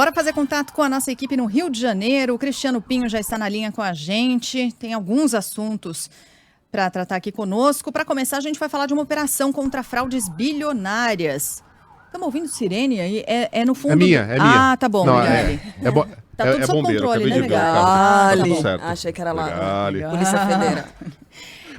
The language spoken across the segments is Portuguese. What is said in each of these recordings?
Bora fazer contato com a nossa equipe no Rio de Janeiro. O Cristiano Pinho já está na linha com a gente. Tem alguns assuntos para tratar aqui conosco. Para começar, a gente vai falar de uma operação contra fraudes bilionárias. Estamos ouvindo sirene aí? É no fundo... É minha. Ah, tá bom, Não, Megali. Tá tudo sob bombeiro, controle, né, acabei de ver, Megali? tá Ali. tudo certo. Achei que era lá. Legal. Polícia Federal.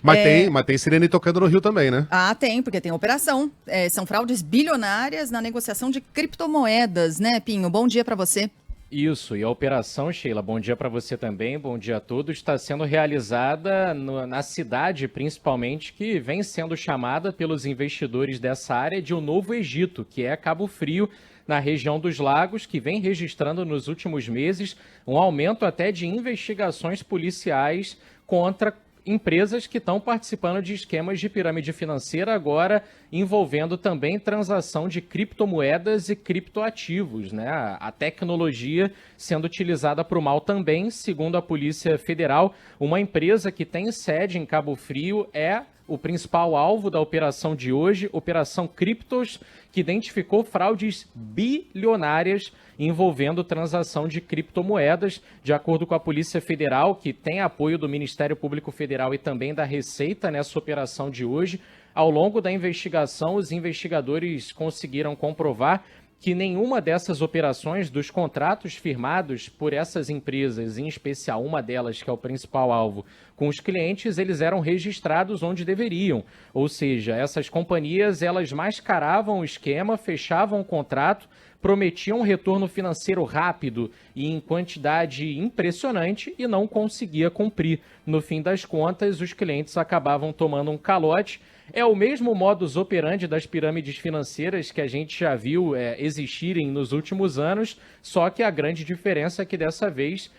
Mas tem sirene tocando no Rio também, né? Ah, tem, porque tem operação. São fraudes bilionárias na negociação de criptomoedas, né, Pinho? Bom dia para você. Isso, e a operação, Sheila, bom dia para você também, bom dia a todos, está sendo realizada na cidade, principalmente, que vem sendo chamada pelos investidores dessa área de o Novo Egito, que é Cabo Frio, na região dos lagos, que vem registrando nos últimos meses um aumento até de investigações policiais contra empresas que estão participando de esquemas de pirâmide financeira, agora envolvendo também transação de criptomoedas e criptoativos, né? A tecnologia sendo utilizada para o mal também, segundo a Polícia Federal. Uma empresa que tem sede em Cabo Frio é o principal alvo da operação de hoje, Operação Criptos, que identificou fraudes bilionárias envolvendo transação de criptomoedas. De acordo com a Polícia Federal, que tem apoio do Ministério Público Federal e também da Receita nessa operação de hoje, ao longo da investigação, os investigadores conseguiram comprovar que nenhuma dessas operações, dos contratos firmados por essas empresas, em especial uma delas, que é o principal alvo, com os clientes, eles eram registrados onde deveriam. Ou seja, essas companhias, elas mascaravam o esquema, fechavam o contrato, prometiam um retorno financeiro rápido e em quantidade impressionante e não conseguia cumprir. No fim das contas, os clientes acabavam tomando um calote. É o mesmo modus operandi das pirâmides financeiras que a gente já viu existirem nos últimos anos, só que a grande diferença é que dessa vez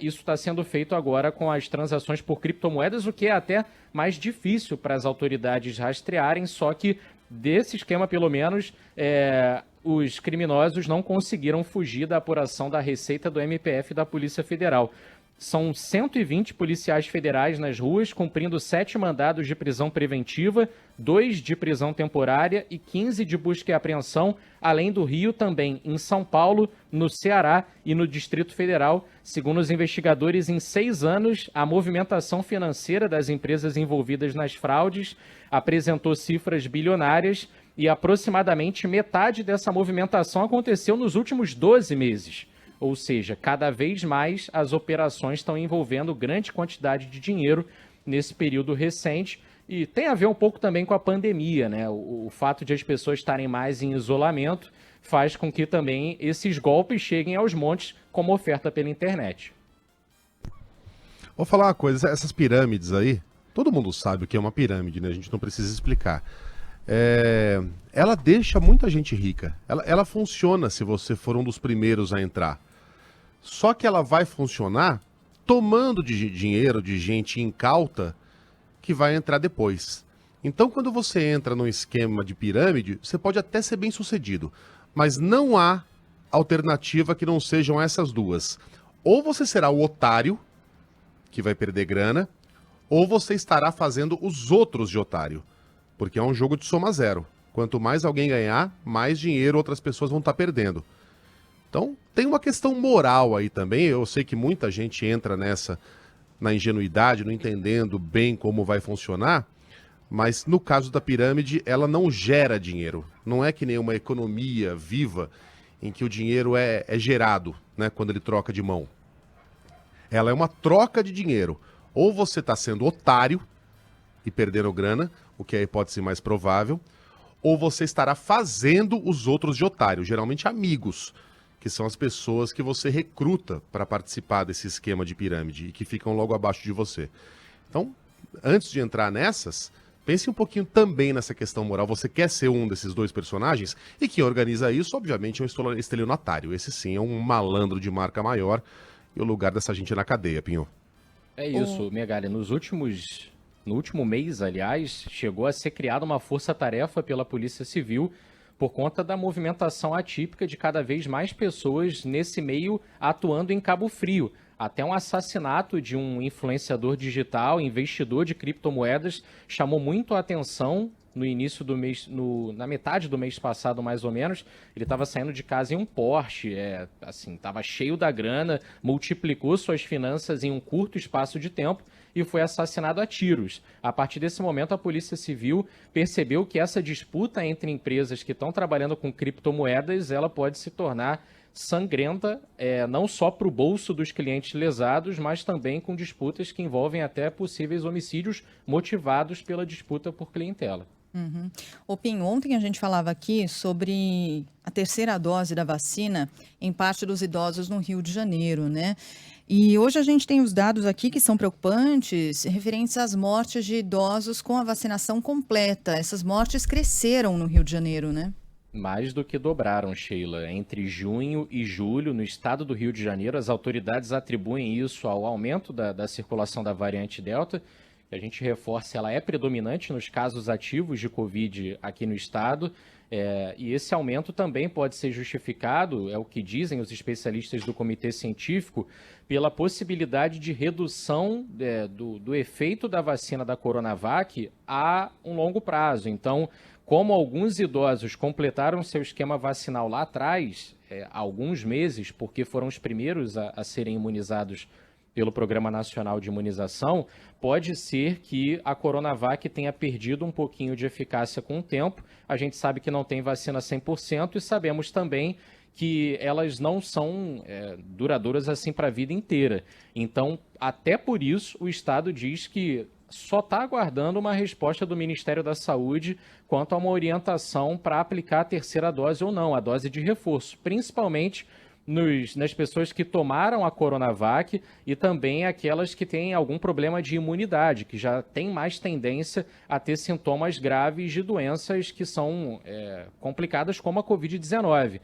isso está sendo feito agora com as transações por criptomoedas, o que é até mais difícil para as autoridades rastrearem, só que desse esquema, pelo menos, os criminosos não conseguiram fugir da apuração da Receita, do MPF e da Polícia Federal. São 120 policiais federais nas ruas, cumprindo 7 mandados de prisão preventiva, 2 de prisão temporária e 15 de busca e apreensão, além do Rio também em São Paulo, no Ceará e no Distrito Federal. Segundo os investigadores, em 6 anos, a movimentação financeira das empresas envolvidas nas fraudes apresentou cifras bilionárias e aproximadamente metade dessa movimentação aconteceu nos últimos 12 meses. Ou seja, cada vez mais as operações estão envolvendo grande quantidade de dinheiro nesse período recente. E tem a ver um pouco também com a pandemia, né? O fato de as pessoas estarem mais em isolamento faz com que também esses golpes cheguem aos montes como oferta pela internet. Vou falar uma coisa, essas pirâmides aí, todo mundo sabe o que é uma pirâmide, né? A gente não precisa explicar. Ela deixa muita gente rica. Ela funciona se você for um dos primeiros a entrar. Só que ela vai funcionar tomando dinheiro de gente incauta que vai entrar depois. Então, quando você entra num esquema de pirâmide, você pode até ser bem sucedido, mas não há alternativa que não sejam essas duas. Ou você será o otário, que vai perder grana, ou você estará fazendo os outros de otário, porque é um jogo de soma zero. Quanto mais alguém ganhar, mais dinheiro outras pessoas vão estar perdendo. Então, tem uma questão moral aí também. Eu sei que muita gente entra na ingenuidade, não entendendo bem como vai funcionar, mas no caso da pirâmide, ela não gera dinheiro. Não é que nem uma economia viva em que o dinheiro é gerado, né, quando ele troca de mão. Ela é uma troca de dinheiro. Ou você está sendo otário e perdendo grana, o que é a hipótese mais provável, ou você estará fazendo os outros de otário, geralmente amigos, que são as pessoas que você recruta para participar desse esquema de pirâmide e que ficam logo abaixo de você. Então, antes de entrar nessas, pense um pouquinho também nessa questão moral. Você quer ser um desses dois personagens? E quem organiza isso, obviamente, é um estelionatário. Esse sim é um malandro de marca maior e o lugar dessa gente é na cadeia, Pinho. É isso, Megali. No último mês, aliás, chegou a ser criada uma força-tarefa pela Polícia Civil por conta da movimentação atípica de cada vez mais pessoas nesse meio atuando em Cabo Frio. Até um assassinato de um influenciador digital, investidor de criptomoedas, chamou muito a atenção no início do mês, na metade do mês passado, mais ou menos, ele estava saindo de casa em um Porsche, assim, estava cheio da grana, multiplicou suas finanças em um curto espaço de tempo e foi assassinado a tiros. A partir desse momento, a Polícia Civil percebeu que essa disputa entre empresas que estão trabalhando com criptomoedas, ela pode se tornar sangrenta, não só para o bolso dos clientes lesados, mas também com disputas que envolvem até possíveis homicídios motivados pela disputa por clientela. Uhum. Ô Pinho, ontem a gente falava aqui sobre a terceira dose da vacina em parte dos idosos no Rio de Janeiro, né? E hoje a gente tem os dados aqui que são preocupantes, referentes às mortes de idosos com a vacinação completa. Essas mortes cresceram no Rio de Janeiro, né? Mais do que dobraram, Sheila. Entre junho e julho, no estado do Rio de Janeiro, as autoridades atribuem isso ao aumento da circulação da variante Delta, que a gente reforça, ela é predominante nos casos ativos de Covid aqui no estado, e esse aumento também pode ser justificado, é o que dizem os especialistas do Comitê Científico, pela possibilidade de redução do efeito da vacina da Coronavac a um longo prazo. Então, como alguns idosos completaram seu esquema vacinal lá atrás, há alguns meses, porque foram os primeiros a serem imunizados pelo Programa Nacional de Imunização, pode ser que a Coronavac tenha perdido um pouquinho de eficácia com o tempo. A gente sabe que não tem vacina 100% e sabemos também que elas não são duradouras assim para a vida inteira. Então, até por isso, o Estado diz que só está aguardando uma resposta do Ministério da Saúde quanto a uma orientação para aplicar a terceira dose ou não, a dose de reforço, principalmente nas pessoas que tomaram a Coronavac e também aquelas que têm algum problema de imunidade, que já têm mais tendência a ter sintomas graves de doenças que são complicadas, como a Covid-19.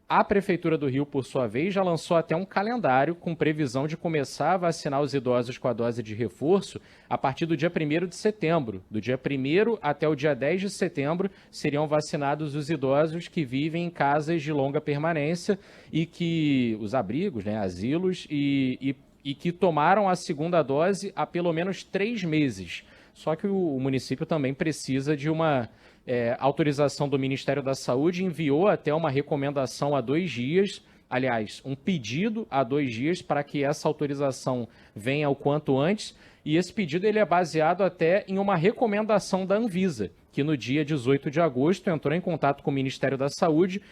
A Prefeitura do Rio, por sua vez, já lançou até um calendário com previsão de começar a vacinar os idosos com a dose de reforço a partir do dia 1º de setembro. Do dia 1º até o dia 10 de setembro seriam vacinados os idosos que vivem em casas de longa permanência e que os abrigos, asilos, e que tomaram a segunda dose há pelo menos 3 meses. Só que o município também precisa de uma autorização do Ministério da Saúde, enviou até uma recomendação há 2 dias, aliás, um pedido há 2 dias para que essa autorização venha o quanto antes, e esse pedido ele é baseado até em uma recomendação da Anvisa, que no dia 18 de agosto entrou em contato com o Ministério da Saúde,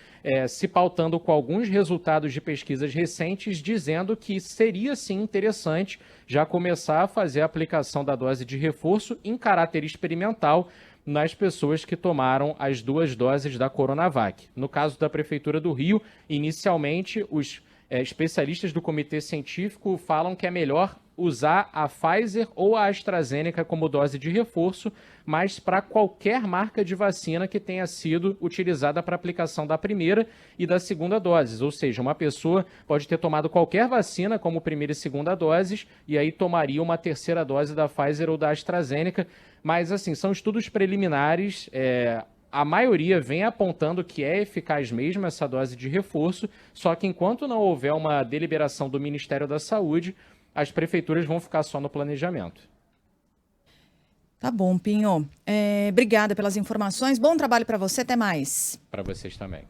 se pautando com alguns resultados de pesquisas recentes, dizendo que seria sim interessante já começar a fazer a aplicação da dose de reforço em caráter experimental nas pessoas que tomaram as 2 doses da Coronavac. No caso da Prefeitura do Rio, inicialmente os especialistas do Comitê Científico falam que é melhor usar a Pfizer ou a AstraZeneca como dose de reforço, mas para qualquer marca de vacina que tenha sido utilizada para aplicação da primeira e da segunda doses. Ou seja, uma pessoa pode ter tomado qualquer vacina como primeira e segunda doses e aí tomaria uma terceira dose da Pfizer ou da AstraZeneca. Mas, assim, são estudos preliminares. A maioria vem apontando que é eficaz mesmo essa dose de reforço, só que enquanto não houver uma deliberação do Ministério da Saúde, as prefeituras vão ficar só no planejamento. Tá bom, Pinho. Obrigada pelas informações. Bom trabalho para você. Até mais. Para vocês também.